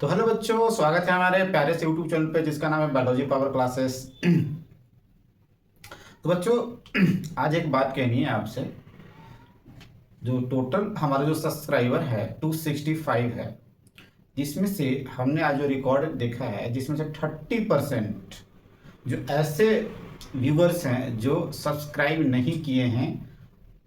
तो हेलो बच्चों, स्वागत है हमारे प्यारे से यूट्यूब चैनल पे जिसका नाम है बायोलॉजी पावर क्लासेस। तो बच्चों, आज एक बात कहनी है आपसे। जो टोटल हमारा जो सब्सक्राइबर है 265 है, जिसमें से हमने आज जो रिकॉर्ड देखा है जिसमें से 30% जो ऐसे व्यूवर्स हैं जो सब्सक्राइब नहीं किए हैं,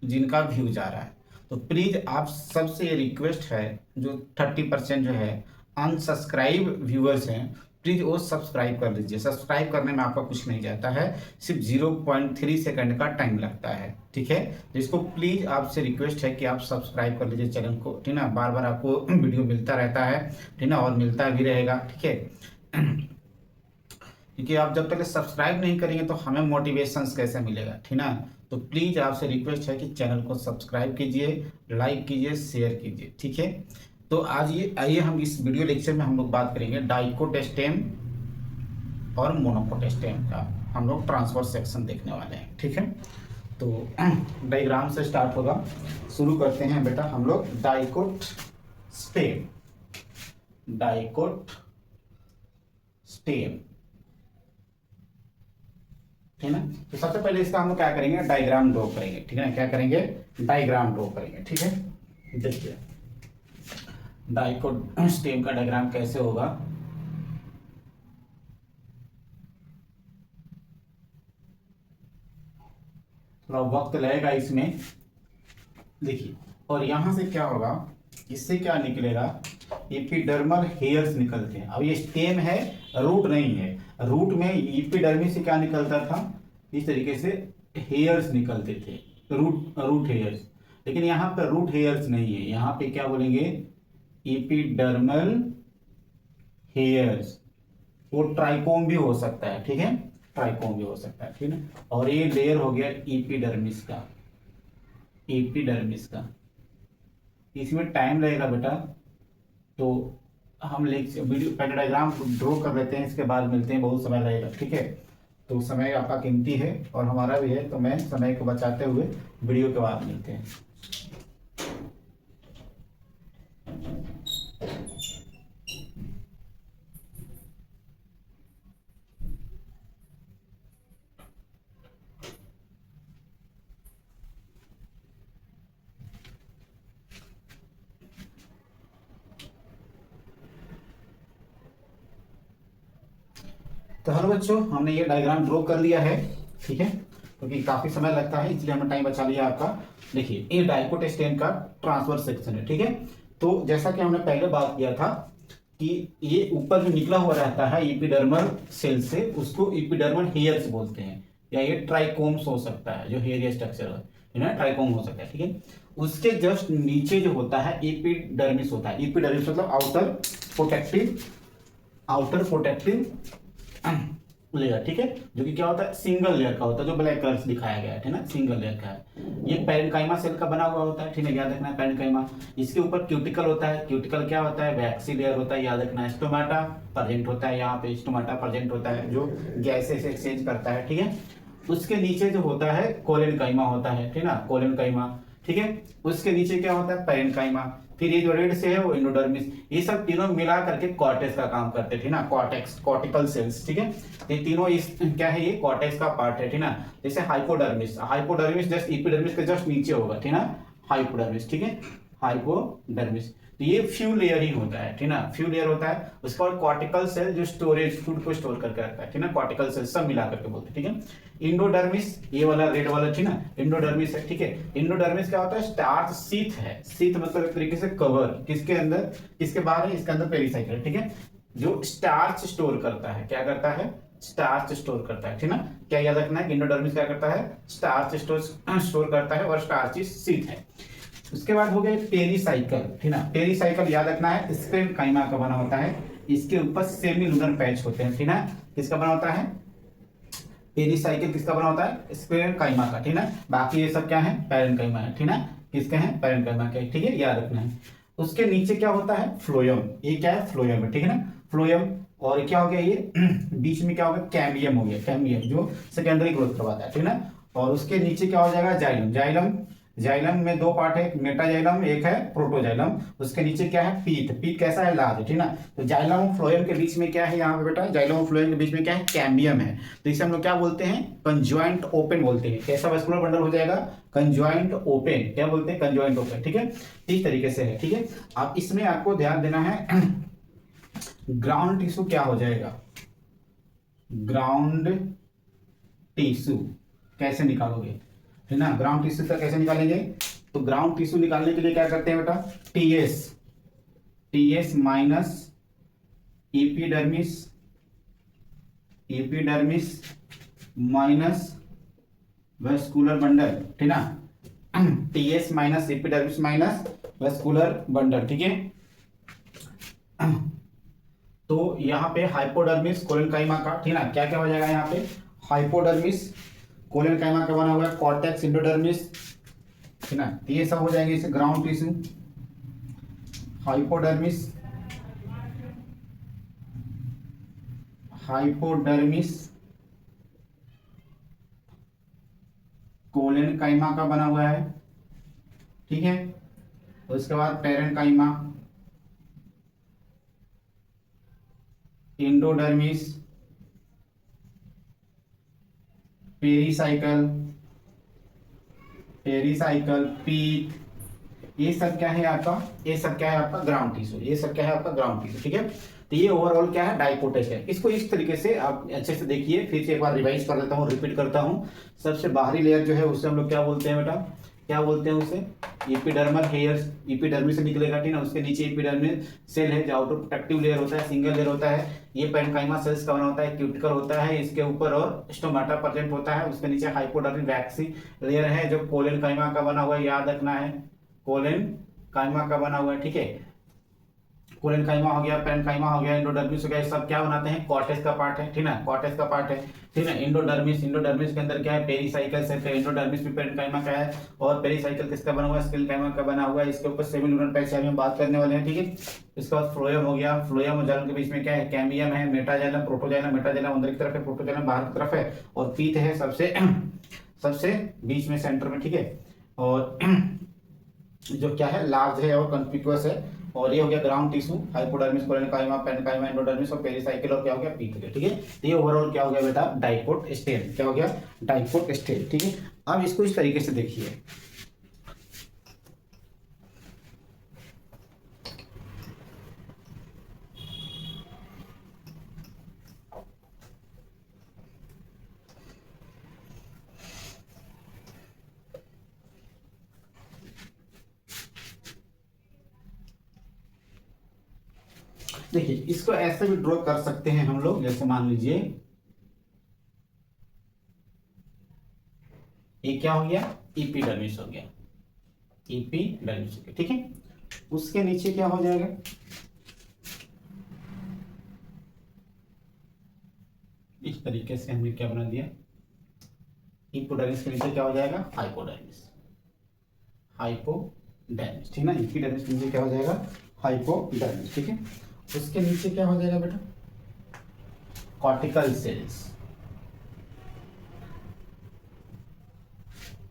जिनका व्यू जा रहा है। तो प्लीज़ आप सबसे ये रिक्वेस्ट है, जो 30% जो है अनसब्सक्राइब व्यूअर्स हैं, प्लीज़ वो सब्सक्राइब कर लीजिए। सब्सक्राइब करने में आपका कुछ नहीं जाता है, सिर्फ 0.3 सेकंड का टाइम लगता है, ठीक है। तो इसको प्लीज़ आपसे रिक्वेस्ट है कि आप सब्सक्राइब कर लीजिए चैनल को, ठीक ना। बार बार आपको वीडियो मिलता रहता है, ठीक ना, और मिलता भी रहेगा, ठीक है। क्योंकि आप जब तक सब्सक्राइब नहीं करेंगे तो हमें मोटिवेशन कैसे मिलेगा, ठीक ना। तो प्लीज़ आपसे रिक्वेस्ट है कि चैनल को सब्सक्राइब कीजिए, लाइक कीजिए, शेयर कीजिए, ठीक है। तो आज ये आइए हम इस वीडियो लेक्चर में हम लोग बात करेंगे डाइकोटेस्टेम और मोनोकोटेस्टेम का। हम लोग ट्रांसफर सेक्शन देखने वाले हैं, ठीक है। तो डायग्राम से स्टार्ट होगा, शुरू करते हैं बेटा हम लोग। डाइकोट स्टेम, डाइकोट स्टेम, ठीक है। तो सबसे पहले इसका हम लोग क्या करेंगे, डायग्राम ड्रॉ करेंगे, ठीक है ना। क्या करेंगे, डायग्राम ड्रॉ करेंगे, ठीक है। देखिए डाइकोट स्टेम का डायग्राम कैसे होगा। थोड़ा वक्त लगेगा इसमें, देखिए। और यहां से क्या होगा, इससे क्या निकलेगा, एपिडर्मल हेयर्स निकलते हैं। अब ये स्टेम है, रूट नहीं है। रूट में एपिडर्मिस से क्या निकलता था, इस तरीके से हेयर्स निकलते थे, रूट रूट हेयर्स। लेकिन यहाँ पर रूट हेयर्स नहीं है, यहाँ पे क्या बोलेंगे, एपिडर्मल हेयर्स। वो ट्राइकोम भी हो सकता है, ठीक है, ट्राइकोम भी हो सकता है, ठीक है। और ये लेयर हो गया एपिडर्मिस का, एपिडर्मिस का। इसमें टाइम लगेगा बेटा, तो हम वीडियो पहले डायग्राम ड्रॉ कर लेते हैं, इसके बाद मिलते हैं, बहुत समय लगेगा, ठीक है। तो समय आपका कीमती है और हमारा भी है, तो मैं समय को बचाते हुए वीडियो के बाद मिलते हैं। तो हेलो बच्चों, हमने ये डायग्राम ड्रॉ कर लिया है, ठीक है, क्योंकि काफी समय लगता है इसलिए हमने टाइम बचा लिया आपका। देखिए ये डाइकोटेस्टेन का ट्रांसफर सेक्शन है, ठीक है। तो जैसा कि हमने पहले बात किया था कि ये ऊपर जो निकला हुआ रहता है एपिडर्मल सेल से, उसको एपिडर्मल हेयर्स बोलते हैं, या ये ट्राइकोम्स हो सकता है, जो हेयर स्ट्रक्चर है ना, ट्राइकोम हो सकता है, ठीक है। उसके जस्ट नीचे जो होता है एपिडर्मिस होता है। एपिडर्मिस मतलब outer protective, outer protective layer, ठीक है, जो कि क्या होता है, सिंगल लेयर का होता है, जो ब्लैक कलर से दिखाया गया है, ठीक है ना, सिंगल लेयर का है। ये पैरेन्काइमा सेल का बना हुआ होता है, ठीक है, याद रखना है पैरेन्काइमा। इसके ऊपर क्यूटिकल होता है। क्यूटिकल क्या होता है, वैक्सी लेयर होता है, याद रखना है। स्टोमाटा प्रेजेंट होता है, यहाँ पे स्टोमाटा प्रेजेंट होता है, जो गैसेस एक्सचेंज करता है, ठीक है। उसके नीचे जो होता है कोलेनकाइमा होता है, ठीक है ना, कोलेनकाइमा, ठीक है। उसके नीचे क्या होता है, पैरेन्काइमा। फिर ये जो रेड से है वो एंडोडर्मिस। ये सब तीनों मिला करके कॉर्टेक्स का काम करते थे ना, कॉर्टेक्स, कॉर्टिकल सेल्स, ठीक है। ये तीनों इस क्या है, ये कॉर्टेक्स का पार्ट है, ठीक ना। जैसे हाइपोडर्मिस, हाइपोडर्मिस जस्ट एपिडर्मिस के जस्ट नीचे होगा, ठीक ना, हाइपोडर्मिस, ठीक है, हाइपोडर्मिस। तो ये फ्यू लेयर ही होता है, ठीक ना, फ्यू लेयर होता है। उसके बाद कॉर्टिकल सेल जो स्टोरेज, फूड को स्टोर करके रखता है, ठीक ना, कॉर्टिकल सेल सब मिला करके बोलते हैं, ठीक है। इंडोडर्मिस, ये वाला रेड वाला, ठीक ना, इंडोडर्मिस है, ठीक है। इंडोडर्मिस क्या होता है, स्टार्च शीथ है। शीथ मतलब एक तरीके से कवर, किसके अंदर, किसके बाहर है, इसके अंदर पेरिसाइकिल है, ठीक है, जो स्टार्च स्टोर करता है। क्या करता है, स्टार्च स्टोर करता है, ठीक ना। क्या याद रखना है, इंडोडर्मिस क्या करता है, स्टार्च स्टोर करता है, और स्टार्च शीथ है। उसके बाद हो गया पेरीसाइकल, ठीक ना। पेरीसाइकल याद रखना है, स्क्लेरोकाइमा का बना होता है। इसके ऊपर सेमीलुनर पैच होते हैं, ठीक ना। किसका बना होता है, पेरीसाइकिल किसका बना होता है, स्क्लेरोकाइमा का, ठीक ना। बाकी ये सब क्या है, पैरेन्काइमा है, ठीक ना, किसके हैं, पैरेन्काइमा के, ठीक है, याद रखना है। उसके नीचे क्या होता है, फ्लोयम। ये क्या है, फ्लोयम है, ठीक है ना, फ्लोयम। और क्या हो गया ये बीच में क्या हो गया, कैम्बियम हो गया, कैम्बियम जो सेकेंडरी ग्रोथ करवाता है, ठीक ना। और उसके नीचे क्या हो जाएगा, जाइलम। जाइलम जाइलम में दो पार्ट है, एक मेटाजाइलम एक है प्रोटोजाइलम। उसके नीचे क्या है, पीत। पीत कैसा है, लार्ज, ठीक ना। तो जाइलम और फ्लोएम के बीच में क्या है यहाँ पे बेटा, जाइलम और फ्लोएम के बीच में क्या है, कैम्बियम है। तो इसे हम लोग क्या बोलते हैं, कंजॉइंट ओपन बोलते हैं। कैसा वेस्कुलर बंडल हो जाएगा, कंजॉइंट ओपन। क्या बोलते हैं, कंजॉइंट ओपन, ठीक है। इस तरीके से है, ठीक है। अब इसमें आपको ध्यान देना है ग्राउंड टिश्यू क्या हो जाएगा, ग्राउंड टिश्यू कैसे निकालोगे, है ना। ग्राउंड टिश्यू का कैसे निकालेंगे, तो ग्राउंड टिश्यू निकालने के लिए क्या करते हैं बेटा, TS, TS minus epidermis, epidermis minus vascular bundle, ठीक ना। TS minus epidermis minus vascular bundle, ठीक है। तो यहाँ पे हाइपोडर्मिस कोलेनकाइमा का, ठीक ना, क्या क्या हो जाएगा यहाँ पे, हाइपोडर्मिस कोलेनकाइमा का बना हुआ है, कॉर्टेक्स इंडोडर्मिस, ठीक ना। तो ये सब हो जाएंगे इसे ground tissue. Hypodermis, hypodermis collenchyma का बना हुआ है, ठीक है। उसके बाद पेरेनकाइमा, इंडोडर्मिस, पेरीसाइकल, पेरीसाइकल, पीत, ये सब क्या है आपका, ये सब क्या है आपका ग्राउंड टिश्यू, ये सब क्या है आपका ग्राउंड टिश्यू, ठीक है। तो ये ओवरऑल क्या है, डाइकोटेस है। इसको इस तरीके से आप अच्छे से देखिए, फिर से एक बार रिवाइज कर देता हूँ, रिपीट करता हूँ। सबसे बाहरी लेयर जो है उससे हम लोग क्या बोलते हैं बेटा, क्या बोलते हैं उसे, एपिडर्मल हेयर्स, एपिडर्मिस से निकलेगा, ठीक ना। उसके नीचे एपिडर्मिस सेल है जो आउटर प्रोटेक्टिव लेयर होता है, सिंगल लेयर होता है। ये पेरेन्काइमा सेल्स का बना होता है, क्यूटिकल होता है इसके ऊपर और स्टोमाटा प्रेजेंट होता है। उसके नीचे हाइपोडर्मिस वैक्सी लेयर है जो कोलेनकाइमा का बना हुआ है, याद रखना है, कोलेनकाइमा का बना हुआ है, ठीक है। कोलेनकाइमा हो गया, पेरेन्काइमा हो गया, एंडोडर्मिस हो गया, ये सब क्या बनाते हैं, कॉर्टेक्स का पार्ट है, ठीक ना, कॉर्टेक्स का पार्ट है, ठीक है। इंडोडर्मिस, इंडोडर्मिस के अंदर क्या है, पेरीसाइकिल्स है, इंडोडर्मिस भी पेरेन्काइमा का है। और पेरीसाइकिल किसका बना हुआ है, स्क्लेनकाइमा का बना हुआ है। इसके ऊपर सेमीलुनर पैच हम बात करने वाले हैं, ठीक है। इसके बाद फ्लोएम हो गया, फ्लोएम और जाइलम के बीच में क्या है, कैम्बियम है, मेटाजाइलम, प्रोटोजाइलम, मेटाजाइलम अंदर की तरफ है, प्रोटोजाइलम बाहर की तरफ है, और पीत है सबसे सबसे बीच में सेंटर में, ठीक है। और जो क्या है, लार्ज है और कॉन्स्पिकुअस है। और ये हो गया ground tissue, hypodermis, collenchyma, parenchyma, endodermis और पेरीसाइकिल, और क्या हो गया, पीत हो गया, ठीक है। तो ये ओवरऑल क्या हो गया बेटा, डाइकोट स्टेन, क्या हो गया, डाइकोट स्टेन, ठीक है। अब इसको इस तरीके से देखिए, देखिए इसको ऐसे भी ड्रॉ कर सकते हैं हम लोग, जैसे मान लीजिए ये क्या हो गया, एपिडर्मिस हो गया, एपिडर्मिस हो गया, ठीक है। उसके नीचे क्या हो जाएगा, इस तरीके से हमने क्या बना दिया, एपिडर्मिस के नीचे क्या हो जाएगा, हाइपोडर्मिस, हाइपोडर्मिस, ठीक ना। एपिडर्मिस के नीचे क्या हो जाएगा, हाइपोडर्मिस, ठीक है। उसके नीचे क्या हो जाएगा बेटा, कॉर्टिकल सेल्स,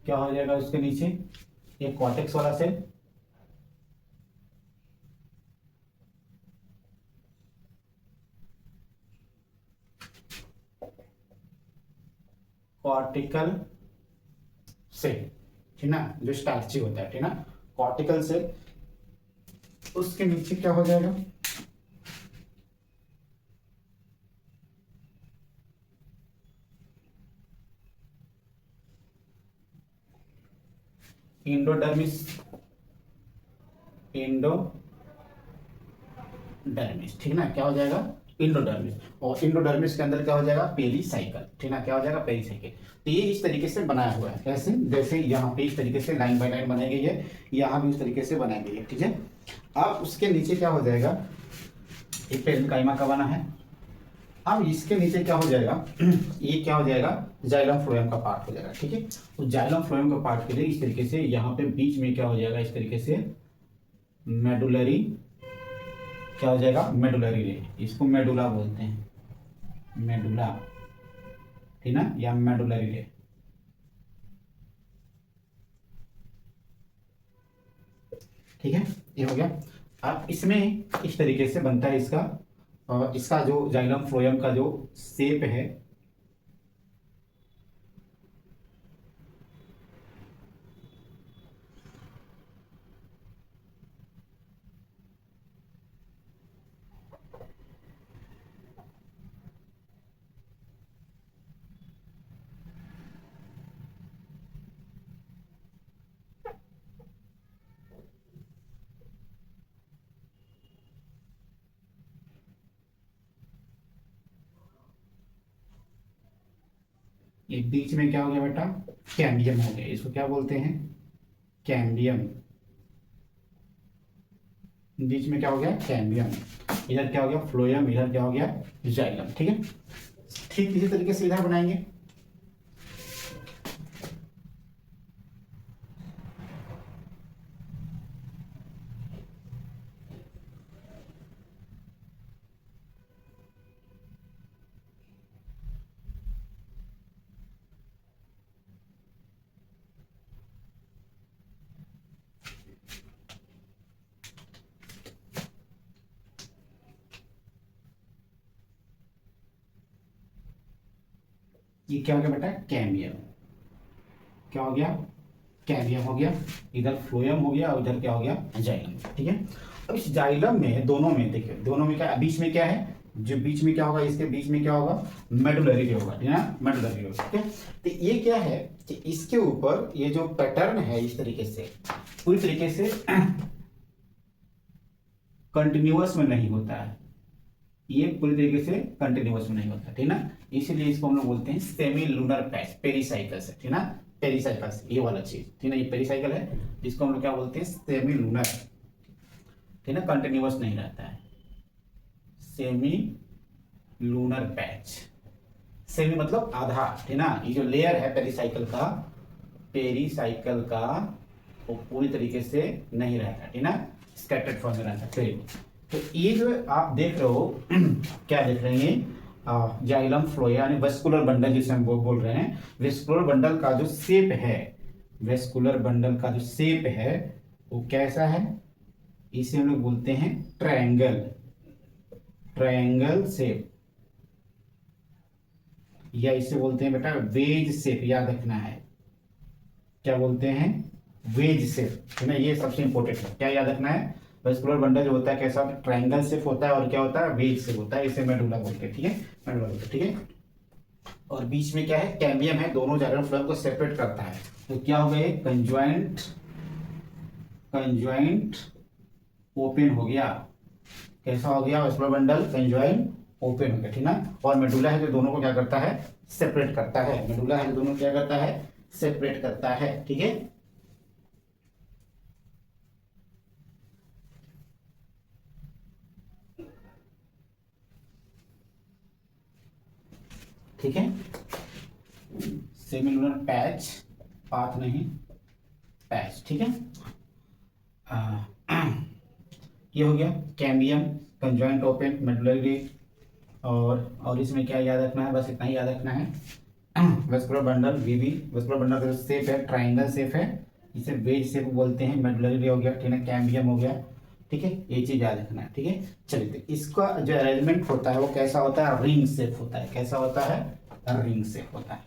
क्या हो जाएगा उसके नीचे, ये कॉर्टेक्स वाला सेल, कॉर्टिकल सेल, ठीक ना, जो स्टार्ची होता है, ठीक ना, कॉर्टिकल सेल। उसके नीचे क्या हो जाएगा, इंडोडर्मिस, इंडोडर्मिस, ठीक ना, क्या हो जाएगा, इंडोडर्मिस। और इंडोडर्मिस के अंदर क्या हो जाएगा, पेरीसाइकिल, ठीक ना, क्या हो जाएगा, पेरीसाइकिल। तो ये इस तरीके से बनाया हुआ है, कैसे, जैसे यहाँ पे इस तरीके से लाइन बाय लाइन बनाई गई है, यहाँ भी इस तरीके से बनाई गई है, ठीक है। अब उसके नीचे क्या हो जाएगा, एक पेरेन्काइमा का बना है। अब इसके नीचे क्या हो जाएगा ये क्या हो जाएगा, जाइलम फ्लोएम का पार्ट हो जाएगा, ठीक है। तो जाइलम फ्लोएम का पार्ट के लिए इस तरीके से यहाँ पे बीच में क्या हो जाएगा, इस तरीके से मेडुलरी, क्या हो जाएगा, मेडुलरी रे, इसको मेडुला बोलते हैं, मेडुला, ठीक ना, या मेडुलरी रे, ठीक है, ये हो गया। अब इसमें इस तरीके से बनता है इसका, इसका जो जाइलम फ्लोएम का जो शेप है, ये बीच में क्या हो गया बेटा, कैम्बियम हो गया। इसको क्या बोलते हैं, कैम्बियम। बीच में क्या हो गया, कैम्बियम। इधर क्या हो गया, फ्लोएम। इधर क्या हो गया, जाइलम। ठीक है, ठीक इसी तरीके से इधर बनाएंगे। ये क्या हो गया बेटा, कैम्बियम। क्या हो गया, कैम्बियम हो गया। इधर फ्लोएम हो गया और इधर क्या हो गया, जाइलम। ठीक है, अब इस जाइलम में दोनों में देखिए, दोनों में क्या, बीच में क्या है, जो बीच में क्या होगा, इसके बीच में क्या होगा, मेडुलरी होगा। ठीक है ना, मेडुलरी होगा। ठीक है, तो ये क्या है कि इसके ऊपर ये जो पैटर्न है इस तरीके से पूरी तरीके से कंटिन्यूअस में नहीं होता है, ये पूरी तरीके से कंटिन्यूअस में नहीं होता। ठीक ना, इसीलिए इसको हम लोग बोलते हैं सेमी लूनर पैच, पेरीसाइकिल से। ठीक ना, पेरीसाइकिल, ये वाला चीज। ठीक ना, ये पेरीसाइकिल है, इसको हम लोग क्या बोलते हैं, सेमी लूनर। ठीक ना, कंटिन्यूअस नहीं रहता है, सेमी लूनर पैच। सेमी मतलब आधा। ठीक ना, ये जो लेयर है पेरीसाइकिल का, पेरीसाइकिल का, वो पूरी तरीके से नहीं रहता। ठीक ना, स्कैटर्ड फॉर्म में रहता है। फिर तो ये जो आप देख रहे हो क्या देख रहे हैं, जाइलम फ्लोएम यानी वेस्कुलर बंडल जिसे हम बोल रहे हैं। वेस्कुलर बंडल का जो शेप है, वेस्कुलर बंडल का जो शेप है वो कैसा है, इसे हम लोग बोलते हैं ट्रायंगल, ट्रायंगल शेप, या इसे बोलते हैं बेटा वेज शेप। याद रखना है, क्या बोलते हैं, वेज शेप। है ना, ये सबसे इंपॉर्टेंट है, क्या याद रखना है, वेस्कुलर बंडल जो होता है कैसा, ट्रायंगल शेप होता है, और क्या होता है, वेज शेप होता है। इसे मेडुला बोलते हैं। ठीक है, मेडुला बोलते हैं। ठीक है, और बीच में क्या है, कैम्बियम है, दोनों जाइलम फ्लोएम को सेपरेट करता है। तो क्या हो गए, कंजॉइंट, कंजॉइंट ओपन हो गया। कैसा हो गया, वेस्कुलर बंडल कंजॉइंट ओपन हो गया। ठीक ना, और मेडुला है जो दोनों को क्या करता है, सेपरेट करता है। मेडुला है जो दोनों को क्या करता है, सेपरेट करता है। ठीक है, ठीक है, सेमिलुनर पैच, पाथ नहीं, पैच। ठीक है, ये हो गया कैम्बियम, कंजॉइंट ओपन, मेडुलरी। और इसमें क्या याद रखना है, बस इतना ही याद रखना है, वेस्कुलर बंडल वीवी, वेस्कुलर बंडल का शेप है ट्रायंगल शेप है, इसे वेज शेप बोलते हैं। मेडुलरी हो गया, ठीक है, कैम्बियम हो गया। ठीक है, ये चीज याद रखना है। ठीक है, चलिए, तो इसका जो अरेंजमेंट होता है वो कैसा होता है, रिंग शेप होता है। कैसा होता है, रिंग शेप होता है।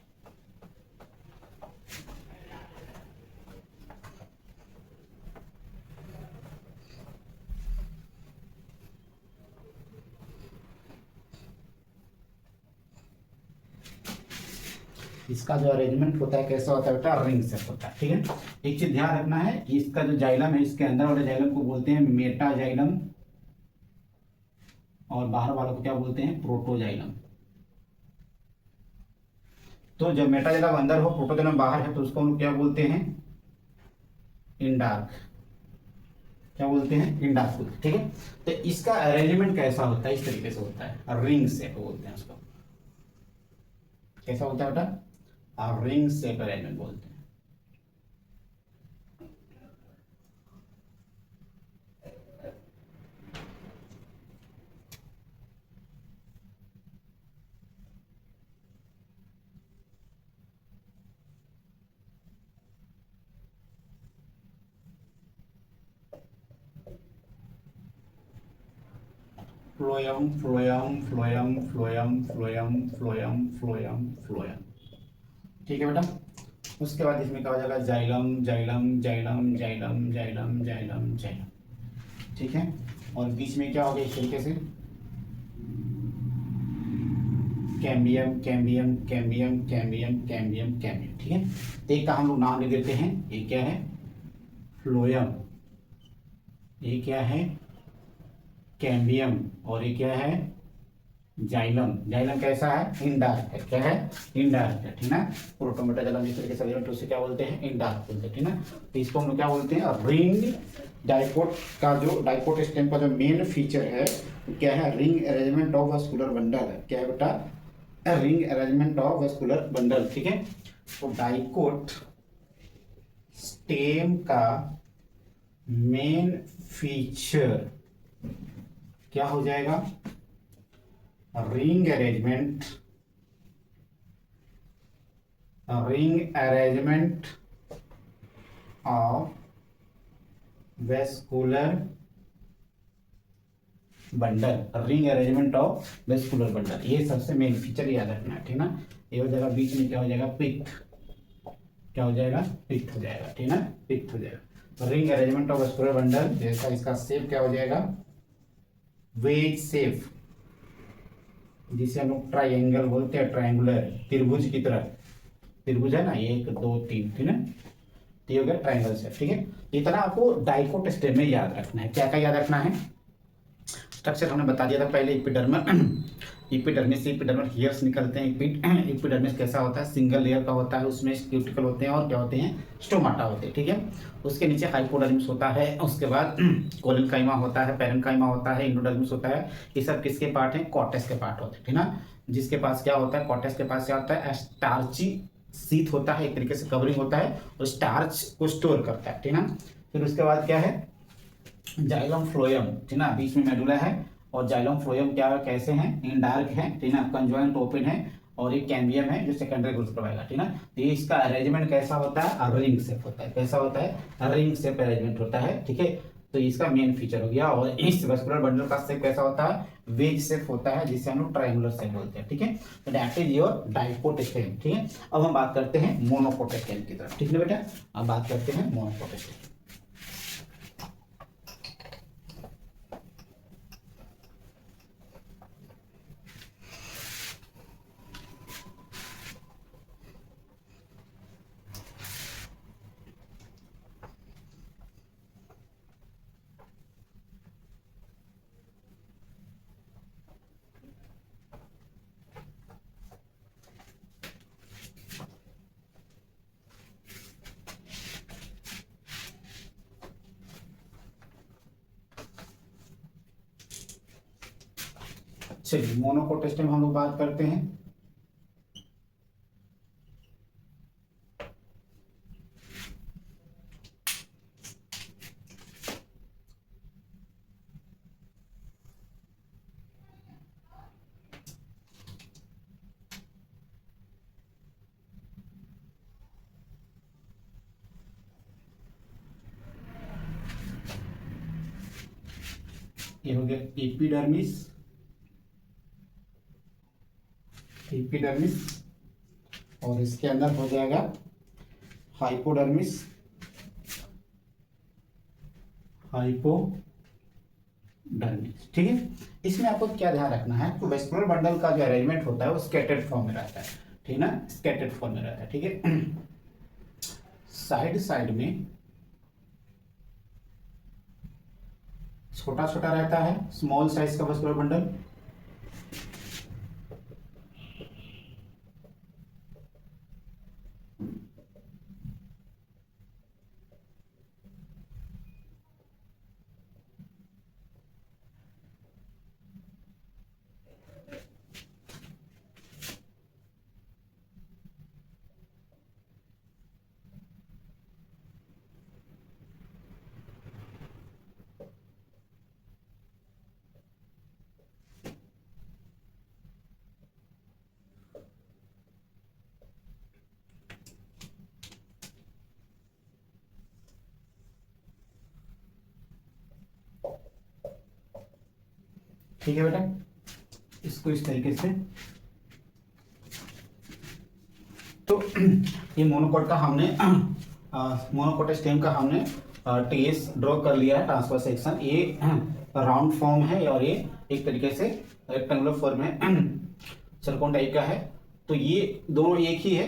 इसका जो अरेंजमेंट होता है कैसा होता है बेटा, रिंग शेप होता है। ठीक है, एक चीज ध्यान रखना है कि इसका जो जाइलम है, इसके अंदर वाले जाइलम को बोलते हैं मेटा जाइलम, और बाहर वालों को क्या बोलते हैं, प्रोटोजाइलम। तो जब मेटाजाइलम अंदर हो, प्रोटोजाइलम बाहर है, तो उसको हम लोग क्या बोलते हैं, इंडार्क। क्या बोलते हैं, इंडार्क। ठीक है, तो इसका अरेंजमेंट कैसा होता है, इस तरीके से होता है, रिंग शेप बोलते हैं उसको। कैसा होता है बेटा, रिंग शेप अरेंजमेंट बोलते हैं। Phloem phloem phloem phloem phloem phloem phloem phloem. ठीक है बेटा। उसके बाद इसमें क्या हो जाएगा, xylem xylem xylem xylem xylem xylem xylem. ठीक है। और बीच में क्या हो गया इस तरीके से, cambium cambium cambium cambium cambium cambium. ठीक है। तो एक का हम लोग नाम लिख देते हैं, ये क्या है, फ्लोयम, ये क्या है, कैम्बियम, और ये क्या है, जाइलम। जाइलम कैसा है, इनडार्क है, क्या है, इनडार्क है। ठीक है। प्रोटोमेटा जाइलम जिस तरीके से एलिमेंट उसे क्या बोलते हैं, इनडार्क बोलते हैं। ठीक है। तो इसको हम लोग क्या बोलते हैं, रिंग डाइकोट का जो डाइकोट स्टेम का जो मेन फीचर है वो क्या है, ring arrangement of vascular bundle है। क्या है बेटा, ring arrangement of vascular bundle. ठीक है। तो डाइकोट स्टेम का मेन फीचर क्या हो जाएगा, ring arrangement, ring arrangement of vascular bundle, ring arrangement of vascular bundle, ये सबसे मेन फीचर याद रखना है। ठीक ना। ये हो जाएगा, बीच में क्या हो जाएगा, पिथ, क्या हो जाएगा, पिथ हो जाएगा। ठीक ना, पिथ हो जाएगा। Ring arrangement of vascular bundle, जैसा इसका शेप क्या हो जाएगा, वेज शेप, जिसे हम लोग ट्राइंगल बोलते हैं, ट्राइंगुलर, त्रिभुज की तरह, त्रिभुज है ना, एक दो तीन। ठीक है। तो ये हो गया ट्राइंगल शेप। ठीक है। इतना आपको डाइकोट स्टेम में याद रखना है। क्या क्या याद रखना है, स्ट्रक्चर हमने बता दिया था पहले, इपिडर्मल, इपिडर्मिस से इपिडर्मल हेयर्स निकलते हैं। इपिडर्मिस कैसा होता है, सिंगल लेयर का होता है, उसमें क्यूटिकल होते हैं और क्या होते हैं, स्टोमाटा होते हैं। ठीक है। उसके नीचे हाइपोडर्मिस होता है, उसके बाद कोलेनकाइमा होता है, पेरेन्काइमा होता है, इंडोडर्मिस होता है। ये सब किसके पार्ट हैं, कॉर्टेक्स के पार्ट होते हैं। ठीक ना। जिसके पास क्या होता है, कॉर्टेक्स के पास क्या होता है, स्टार्ची सीथ होता है, एक तरीके से कवरिंग होता है और स्टार्च को स्टोर करता है। ठीक ना। फिर उसके बाद क्या है, जाइलम फ्लोयम। ठीक ना, बीच में मेडुला है, और जाइलम फ्लोयम क्या कैसे हैं, इनडार्क है। ठीक ना, कंजॉइंट ओपन है, और एक कैम्बियम है जो सेकेंडरी ग्रोथ करवाएगा। ठीक ना। तो ये इसका अरेंजमेंट कैसा होता है, रिंग शेप होता है। कैसा होता है, रिंग शेप अरेंजमेंट होता है। ठीक है। तो इसका मेन फीचर हो गया। और इस वेस्कुलर बंडल का शेप कैसा होता है, वेज शेप होता है, जिसे हम लोग ट्रायंगुलर शेप बोलते हैं। ठीक है। तो that is your dicot stem. ठीक है। अब हम बात करते हैं मोनोकोट स्टेम की तरफ। ठीक है बेटा, अब बात करते हैं मोनोकोट स्टेम। चलिए मोनोकोट स्टेम हम लोग बात करते हैं। ये हो गया एपिडर्मिस, एपिडर्मिस, और इसके अंदर हो जाएगा हाइपोडर्मिस, हाइपोडर्मिस। ठीक है। इसमें आपको क्या ध्यान रखना है, तो वेस्कुलर बंडल का जो अरेंजमेंट होता है वो स्कैटर्ड फॉर्म में रहता है। ठीक है ना, स्कैटर्ड फॉर्म में रहता है। ठीक है। साइड साइड में छोटा छोटा रहता है, स्मॉल साइज का वेस्कुलर बंडल। ठीक है बेटा, इसको इस तरीके से। तो ये मोनोकोट का हमने मोनोकोट स्टेम का हमने टीएस ड्रॉ कर लिया है, ट्रांसफर सेक्शन। ये राउंड फॉर्म है और ये एक तरीके से रेक्टेंगुलर फॉर्म है, चरकोन टाइप का है। तो ये दोनों एक ही है,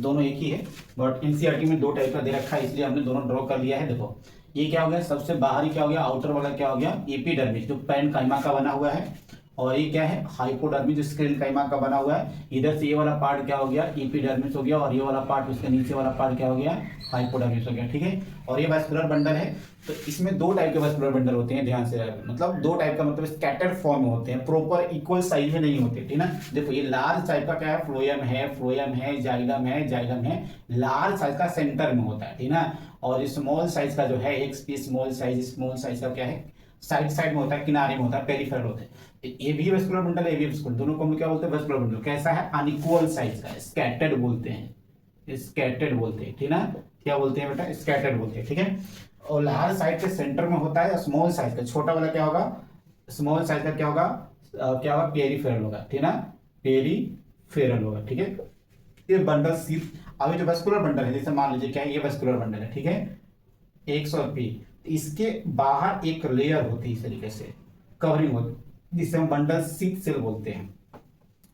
दोनों एक ही है, बट एनसीईआरटी में 2 टाइप का दे रखा है, इसलिए हमने दोनों ड्रॉ कर लिया है। देखो ये क्या हो गया, सबसे बाहरी क्या हो गया, आउटर वाला क्या हो गया, एपिडर्मिस जो पैरेन्काइमा का बना हुआ है, और ये क्या है, हाइपोडर्मिस जो स्क्लेरेन्काइमा का बना हुआ है। इधर से ये वाला पार्ट क्या हो गया, एपिडर्मिस हो गया, और ये वाला पार्ट उसके नीचे वाला पार्ट क्या हो गया, हाइपोडर्मिस हो गया। ठीक है, और ये वास्कुलर बंडल है। तो इसमें 2 टाइप के वास्कुलर बंडल होते हैं, ध्यान से, मतलब 2 टाइप का, मतलब स्कैटर्ड फॉर्म में होते हैं, प्रॉपर इक्वल साइज में नहीं होते। ठीक है ना, देखो ये लार्ज टाइप का क्या है, फ्लोएम है, फ्लोएम है, जाइलम है, जाइलम है, लार्ज साइज का सेंटर में होता है। ठीक है ना, और स्मॉल साइज का जो है, एक स्मॉल साइज का क्या है, साइड साइड में होता है, किनारे में होता है, पेरिफेरल होता है। ये भी वेस्कुलर बंडल है, ये भी वेस्कुलर, दोनों को हम क्या बोलते हैं, वेस्कुलर बंडल। कैसा है, अनइक्वल साइज का, स्कैटर्ड बोलते हैं, स्कैटर्ड बोलते हैं। ठीक है ना, क्या बोलते हैं बेटा, स्कैटर्ड बोलते हैं। ठीक है, और लार्ज साइज के सेंटर में होता है, स्मॉल साइज का, छोटा वाला क्या होगा, स्मॉल साइज का क्या होगा, क्या होगा, पेरिफेरल होगा। ठीक है ना, पेरिफेरल होगा। ठीक है, ये बंडल सीट। अभी जो वेस्कुलर बंडल है, जैसे मान लीजिए क्या है, ये वेस्कुलर बंडल है, ठीक है, 100 पी, इसके बाहर एक लेयर होती है, इस तरीके से कवरिंग होती है, जिसे हम बंडल सीट सेल बोलते हैं।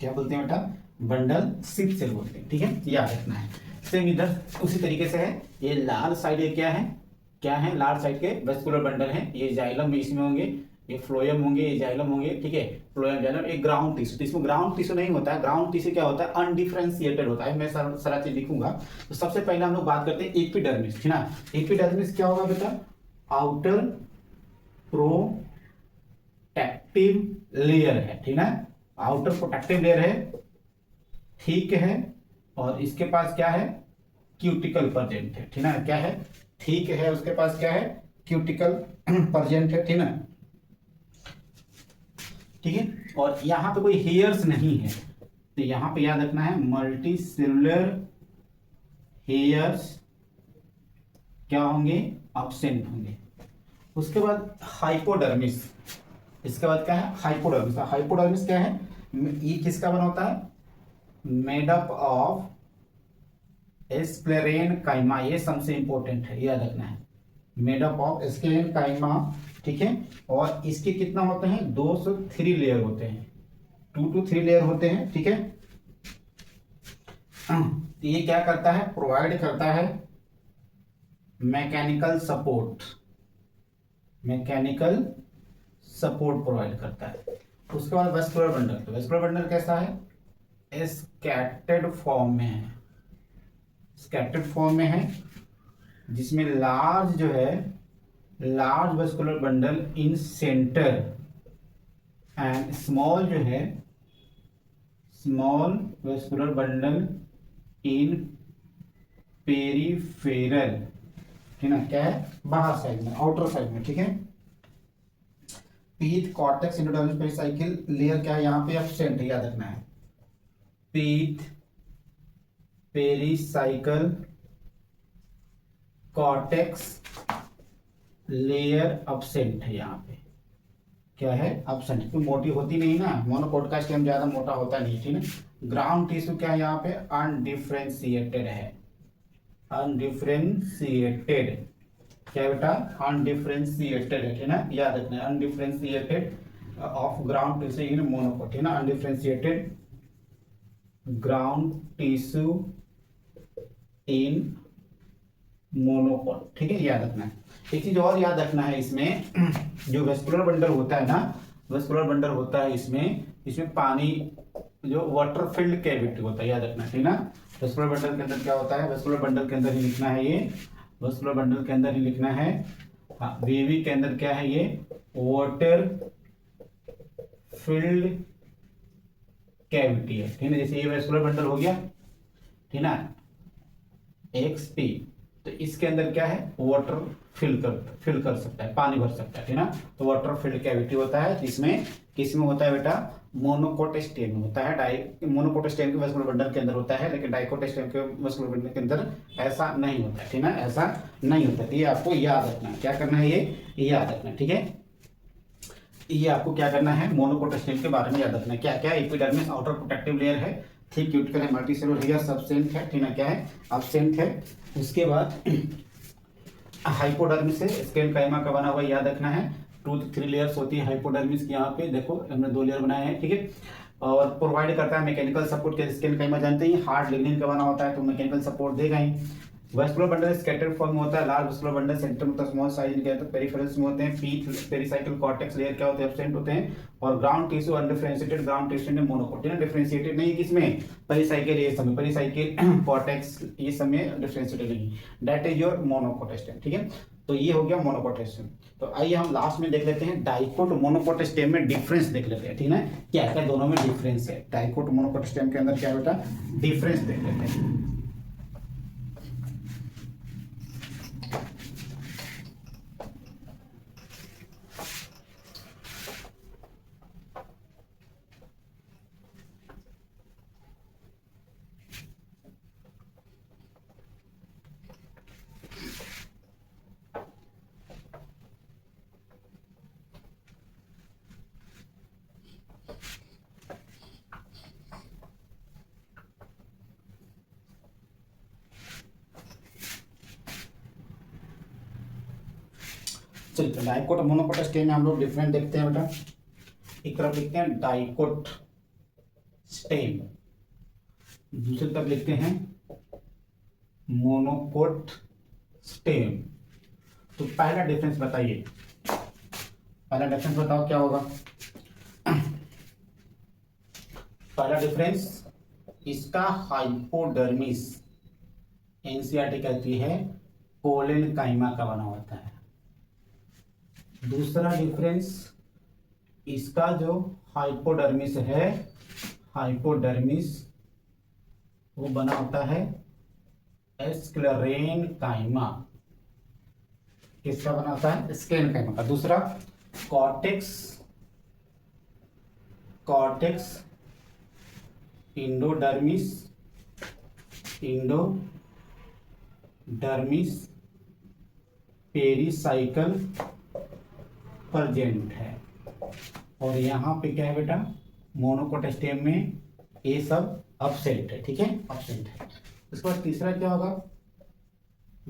क्या बोलते हैं बेटा, बंडल सीट सेल बोलते हैं। ठीक है, याद रखना है। सेम इधर उसी तरीके से है, ये लाल साइड ये क्या है, लार्ज साइड के वेस्कुलर बंडल हैं। ये जाइलम में इसमें होंगे, ये फ्लोएम होंगे, ये जाइलम होंगे। ठीक है, फ्लोएम जाइलम, एक ग्राउंड टिश्यू। इसमें ग्राउंड टिश्यू नहीं होता है, ग्राउंड टिश्यू क्या होता है, अनडिफरेंशिएटेड होता है। मैं सारा चीज लिखूंगा। तो सबसे पहले हम लोग बात करते हैं एपिडर्मिस। ठीक है ना, एपिडर्मिस क्या होगा बेटा, आउटर प्रोटेक्टिव लेयर है। ठीक है, आउटर प्रोटेक्टिव लेयर है, ठीक है, और इसके पास क्या है, क्यूटिकल प्रेजेंट है। ठीक है, क्या है, ठीक है, उसके पास क्या है, क्यूटिकल प्रेजेंट है। ठीक है, ठीक है, और यहां पे कोई हेयर्स नहीं है, तो यहां पे याद रखना है, मल्टी सेलुलर हेयर्स क्या होंगे, एब्सेंट होंगे। उसके बाद हाइपोडर्मिस, इसके बाद क्या है, हाइपोडर्मिस। हाइपोडर्मिस क्या है, ये किसका बना होता है, मेड अप ऑफ स्क्लेरेन्काइमा, ये सबसे इंपॉर्टेंट है, याद रखना है, मेड अप ऑफ स्क्लेरेन्काइमा। ठीक है, और इसके कितना होते हैं, 2 से 3 लेयर होते हैं, 2 to 3 लेयर होते हैं। ठीक है, तो ये क्या करता है, प्रोवाइड करता है mechanical support, mechanical support provide करता है। उसके बाद वेस्कुलर बंडल, तो वेस्कुलर बंडल कैसा है, स्कैटर्ड फॉर्म में है, स्कैटर्ड फॉर्म में है, जिसमें लार्ज जो है, large vascular bundle in centre and small जो है, small vascular bundle in peripheral. ठीक है ना, क्या है, बाहर साइड में, आउटर साइड में। ठीक है, pith cortex endodermis pericycle layer क्या है, यहाँ पे एब्सेंट है, याद रखना है, pith pericycle cortex layer absent है, यहाँ पे क्या है, एब्सेंट, क्योंकि मोटी होती नहीं ना, मोनोकोट का स्टेम ज्यादा मोटा होता नहीं। ठीक है, ग्राउंड टिश्यू क्या है, यहाँ पे अनडिफरेंशिएटेड है, अनडिफरेंशिएटेड, क्या है बेटा, अनडिफरेंशिएटेड है। ठीक है ना, याद रखना है, undifferentiated of ground tissue in monocot. ठीक है ना, undifferentiated ground tissue in monocot. ठीक है, याद रखना है। एक चीज और याद रखना है, इसमें जो वेस्कुलर बंडल होता है ना, वेस्कुलर बंडल होता है, इसमें पानी जो वाटर फिल्ड कैविटी होता है, याद रखना है। ठीक है ना, वेस्कुलर बंडल के अंदर क्या होता है, वेस्कुलर बंडल के अंदर ही लिखना है, ये वेस्कुलर बंडल के अंदर ही लिखना है, हाँ, वेवी के अंदर क्या है, ये वाटर फिल्ड कैविटी है। ठीक है, जैसे ये वेस्कुलर बंडल हो गया, ठीक है ना, XP, तो इसके अंदर क्या है, वाटर फिल कर सकता है, पानी भर सकता है। ठीक है ना, तो वाटर फिल्ड कैविटी होता है, जिसमें किसमें होता है बेटा, मोनोकोट स्टेम में होता है। मोनोकोट स्टेम के वेस्कुलर बंडल के अंदर होता है, लेकिन डाइकोट स्टेम के वेस्कुलर बंडल के अंदर ऐसा नहीं होता है। ठीक है ना, ऐसा नहीं होता है, ये आपको याद रखना है, क्या करना है, ये याद रखना है। ठीक है, ये आपको क्या करना है, मोनोकोट स्टेम के बारे में याद रखना है। क्या क्या, एपिडर्मिस आउटर प्रोटेक्टिव लेयर है, थिक क्यूटिकल है, मल्टीसेलुलर हेयर सबसेंट है, ठीक है, क्या है, एब्सेंट है। उसके बाद हाइपोडर्मिस है, स्केल काइमा का बना हुआ, याद रखना है। 2 से 3 लेयर्स होती है हाइपोडर्मिस की, यहाँ पे देखो हमने 2 लेयर बनाए हैं, ठीक है। और प्रोवाइड करता है मैकेनिकल सपोर्ट के, स्केल काइमा जानते ही हार्ड लिग्निन का बना होता है, तो मैकेनिकल सपोर्ट देगा ही। वेस्कुलर बंडल स्कैटर्ड फॉर्म में होता है, लार्ज वेस्कुलर बंडल सेंटर में होता है, स्मॉल साइज के पेरिफेरल्स में होते हैं। पीथ पेरिसाइकिल कॉर्टेक्स लेयर क्या होते हैं, एब्सेंट होते हैं। और ground tissue undifferentiated, ground tissue में मोनोकोट, डिफरेंशिएटेड नहीं किसमें, पेरिसाइकिल ये समय, पेरिसाइकिल कॉर्टेक्स ये समय डिफरेंशिएटेड नहीं, that is your monocot stem, ठीक है। तो ये हो गया मोनोकोट स्टेम। तो आइए हम लास्ट में देख लेते हैं डाइकोट मोनोकोट स्टेम में डिफरेंस देख लेते हैं, ठीक है, क्या क्या दोनों में डिफरेंस है। डाइकोट मोनोकोट स्टेम के अंदर क्या बेटा डिफरेंस देख लेते हैं। चलिए डाइकोट मोनोकोट स्टेम में हम लोग डिफरेंट देखते हैं बेटा। एक तरफ लिखते हैं डाइकोट स्टेम, दूसरी तरफ लिखते हैं मोनोकोट स्टेम। तो पहला डिफरेंस बताइए, पहला डिफरेंस बताओ क्या होगा। पहला डिफरेंस, इसका हाइपोडर्मिस एनसीईआरटी कहती है पोलन काइमा का बना होता है। दूसरा डिफरेंस, इसका जो हाइपोडर्मिस है, हाइपोडर्मिस वो बना होता है स्क्लेरेन काइमा, किसका बना होता है, स्क्लेरेन काइमा का। दूसरा cortex, cortex endodermis, endodermis pericycle present है। और यहाँ पे क्या है बेटा, मोनोकोट स्टेम में ये सब अपसेंट है, ठीक है, अपसेंट है। उसके बाद तीसरा क्या होगा,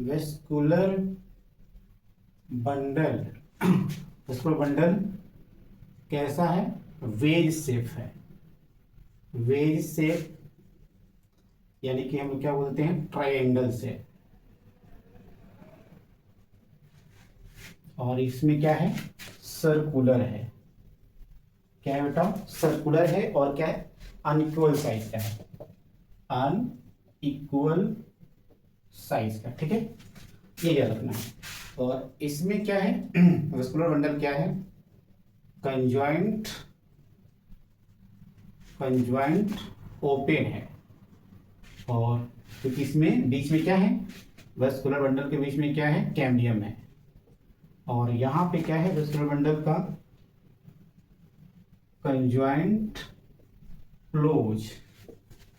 वेस्कुलर बंडल, वेस्कुलर बंडल कैसा है, वेज शेप है, वेज शेप, यानी कि हम क्या बोलते हैं ट्रायंगल से। और इसमें क्या है, सर्कुलर है, क्या है बेटा, सर्कुलर है। और क्या है, अनइक्वल साइज का है, अनइक्वल साइज का, ठीक है, ये याद रखना है। और इसमें क्या है, वेस्कुलर बंडल क्या है, कंजॉइंट, कंजॉइंट ओपन है। और क्योंकि इसमें बीच में क्या है, वेस्कुलर बंडल के बीच में क्या है, कैम्बियम है। और यहाँ पे क्या है, वेस्कुलर बंडल का कंजॉइंट क्लोज,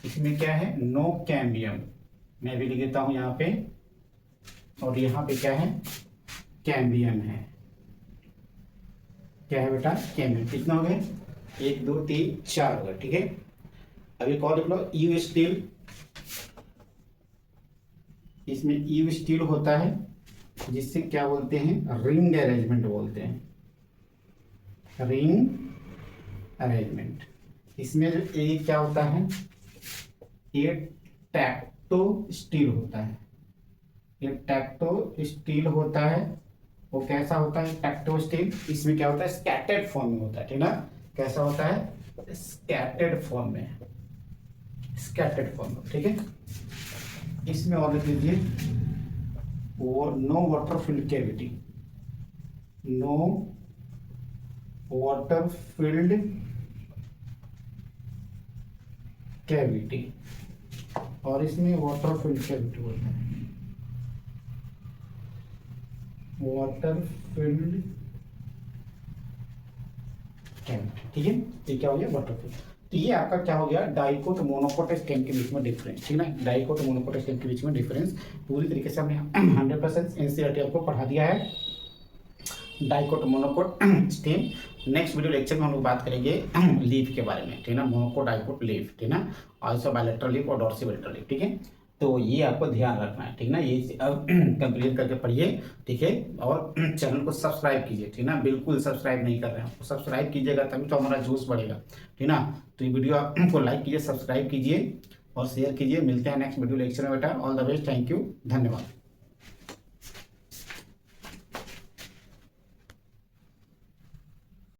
इसमें क्या है, नो कैम्बियम, मैं भी लिख देता हूं यहाँ पे। और यहाँ पे क्या है, कैम्बियम है, क्या है बेटा, कैम्बियम। कितना हो गया, 1 2 3 4 होगा, ठीक है। अब एक और लिख लो, यू स्टील, इसमें यू स्टील होता है जिससे क्या बोलते हैं, रिंग अरेंजमेंट बोलते हैं, रिंग अरेंजमेंट। इसमें जो ए क्या होता है, ये टैक्टो स्टील होता है, ये टैक्टो स्टील होता है। वो कैसा होता है टैक्टो स्टील, इसमें क्या होता है, स्कैटर्ड फॉर्म में होता है, ठीक ना, कैसा होता है, स्कैटर्ड फॉर्म में, स्कैटर्ड फॉर्म में, ठीक है। इसमें और लिख लीजिए, वो no water filled cavity, no water filled cavity. और इसमें वाटर फिल्ड कैविटी बोलते हैं, वाटर फिल्ड कैविटी, ठीक है। ये क्या हो गया, वाटर फिल्ड। तो ये आपका क्या हो गया, डाइकोट मोनोकोट स्टेम के बीच में डिफरेंस, ठीक है, डाइकोट मोनोकोट स्टेम के बीच में डिफरेंस पूरी तरीके से हमने 100% एनसीईआरटी आपको पढ़ा दिया है। Dicot monocot stem. Next video lecture में हम लोग बात करेंगे लीफ के बारे में, ठीक है ना, मोनोकोट डाइकोट लीफ, ठीक है ना, आइसो बायलैटरल लीफ और डॉर्सिबैलेटरल लीफ, ठीक है। तो ये आपको ध्यान रखना है, ठीक ना, ये अब कंप्लीट करके पढ़िए, ठीक है। और चैनल को सब्सक्राइब कीजिए, ठीक ना, बिल्कुल सब्सक्राइब नहीं कर रहे हैं, सब्सक्राइब कीजिएगा तभी तो हमारा जोश बढ़ेगा, ठीक ना। तो ये वीडियो आपको लाइक कीजिए, सब्सक्राइब कीजिए और शेयर कीजिए। मिलते हैं नेक्स्ट वीडियो लेक्चर में बेटा। All the best, thank you, धन्यवाद।